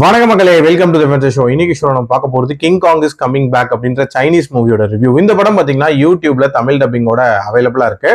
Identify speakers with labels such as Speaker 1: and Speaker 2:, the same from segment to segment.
Speaker 1: வணக்க மக்களே, welcome to the show. இன்னைக்கு ஷோ நம்ம பார்க்க போறது King Kong is coming back அப்படின்ற சைனீஸ் மூவியோட ரிவ்யூ. இந்த படம் பாத்தீங்கன்னா யூடியூப்ல தமிழ் டப்பிங்கோட அவைலபிளா இருக்கு.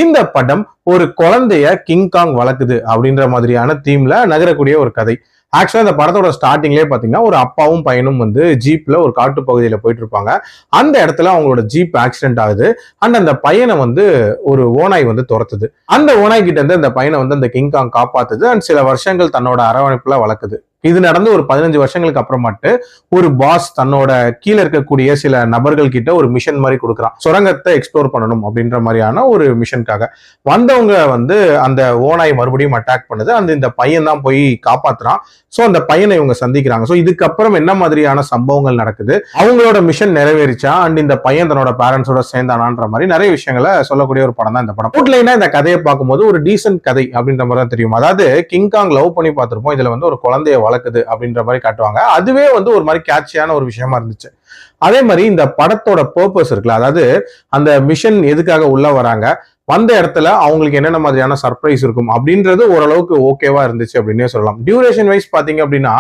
Speaker 1: இந்த படம் ஒரு குழந்தைய கிங் காங் வளர்க்குது அப்படின்ற மாதிரியான தீம்ல நகரக்கூடிய ஒரு கதை. ஆக்சுவலா இந்த படத்தோட ஸ்டார்டிங்லேயே பாத்தீங்கன்னா ஒரு அப்பாவும் பையனும் வந்து ஜீப்ல ஒரு காட்டு பகுதியில போயிட்டு இருப்பாங்க. அந்த இடத்துல அவங்களோட ஜீப் ஆக்சிடென்ட் ஆகுது. அண்ட் அந்த பையனை வந்து ஒரு ஓநாய் வந்து துரத்துது. அந்த ஓநாய் கிட்ட இருந்து அந்த பையனை வந்து அந்த கிங் காங் காப்பாத்துது. அண்ட் சில வருஷங்கள் தன்னோட அரவணைப்புல வளர்க்குது. இது நடந்து ஒரு 15 வருஷங்களுக்கு அப்புறமாட்டு ஒரு பாஸ் தன்னோட கீழே இருக்கக்கூடிய சில நபர்கள் கிட்ட ஒரு மிஷன் மாதிரி கொடுக்குறான். சுரங்கத்தை எக்ஸ்ப்ளோர் பண்ணணும் அப்படின்ற மாதிரியான ஒரு மிஷனுக்காக வந்தவங்க வந்து அந்த ஓனாய் மறுபடியும் அட்டாக் பண்ணுது. இந்த பையன் தான் போய் காப்பாத்துறான். சோ அந்த பையனை இவங்க சந்திக்கிறாங்க. சோ இதுக்கப்புறம் என்ன மாதிரியான சம்பவங்கள் நடக்குது, அவங்களோட மிஷன் நிறைவேறிச்சா, அண்ட் இந்த பையன் தன்னோட பேரண்ட்ஸோட சேர்ந்தானான்ற மாதிரி நிறைய விஷயங்களை சொல்லக்கூடிய ஒரு படம் தான் இந்த படம். அவுட்லைனா இந்த கதையை பார்க்கும்போது ஒரு டீசென்ட் கதை அப்படின்ற மாதிரி தான் தெரியும். அதாவது கிங் காங் லவ் பண்ணி பார்த்திருப்போம். இதுல வந்து ஒரு குழந்தைய வளர்க்குது அப்படின்ற மாதிரி காட்டுவாங்க. அதுவே வந்து ஒரு மாதிரி கேட்சியான ஒரு விஷயமா இருந்துச்சு. அதே மாதிரி இந்த படத்தோட பர்பஸ் இருக்குல்ல, அதாவது அந்த மிஷன் எதுக்காக உள்ள வராங்க, வந்த இடத்துல அவங்களுக்கு என்னென்ன மாதிரியான சர்ப்ரைஸ் இருக்கும் அப்படின்றது ஓரளவுக்கு ஓகேவா இருந்துச்சு அப்படின்னே சொல்லலாம். டியூரேஷன் வைஸ் பாத்தீங்க அப்படின்னா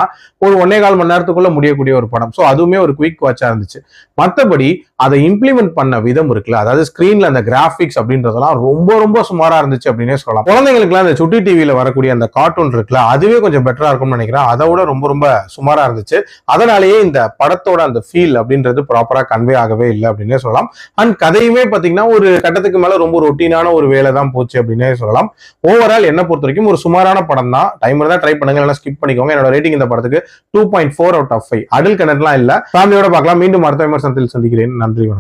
Speaker 1: ஒரு 1.25 மணி நேரத்துக்குள்ள முடியக்கூடிய ஒரு படம். ஸோ அதுவுமே ஒரு குயிக் வாட்சா இருந்துச்சு. மற்றபடி அதை இம்ப்ளிமெண்ட் பண்ண விதம் இருக்குல்ல, அதாவது ஸ்கிரீன்ல அந்த கிராபிக்ஸ் அப்படின்றதெல்லாம் ரொம்ப ரொம்ப சுமாரா இருந்துச்சு அப்படின்னே சொல்லலாம். குழந்தைங்களுக்குலாம் அந்த சுட்டி டிவியில வரக்கூடிய அந்த கார்ட்டூன் இருக்குல்ல, அதுவே கொஞ்சம் பெட்டரா இருக்கும்னு நினைக்கிறேன். அதை விட ரொம்ப ரொம்ப சுமாரா இருந்துச்சு. அதனாலேயே இந்த படத்தோட அந்த ஃபீல் அப்படின்றது ப்ராப்பரா கன்வே ஆகவே இல்லை அப்படின்னே சொல்லலாம். அண்ட் கதையுமே பாத்தீங்கன்னா ஒரு கட்டத்துக்கு மேல ரொம்ப ரொட்டீனா ஒரு வேலை தான் போச்சு அப்படின்னே சொல்லலாம். ஓவரால் என்ன பொறுத்த வரைக்கும் ஒரு சுமாரான படம் தான். டைம் இருந்தா ட்ரை பண்ணுங்க, இல்லைன்னா ஸ்கிப் பண்ணிக்கோங்க. என்னோட ரேட்டிங் இந்த படத்துக்கு 2.4 out of 5. அடல் கண்டென்ட்லாம் இல்ல, ஃபேமிலியோட பார்க்கலாம். மீண்டும் அடுத்த விமர்சனத்தில் சந்திக்கிறேன். நன்றி, வணக்கம்.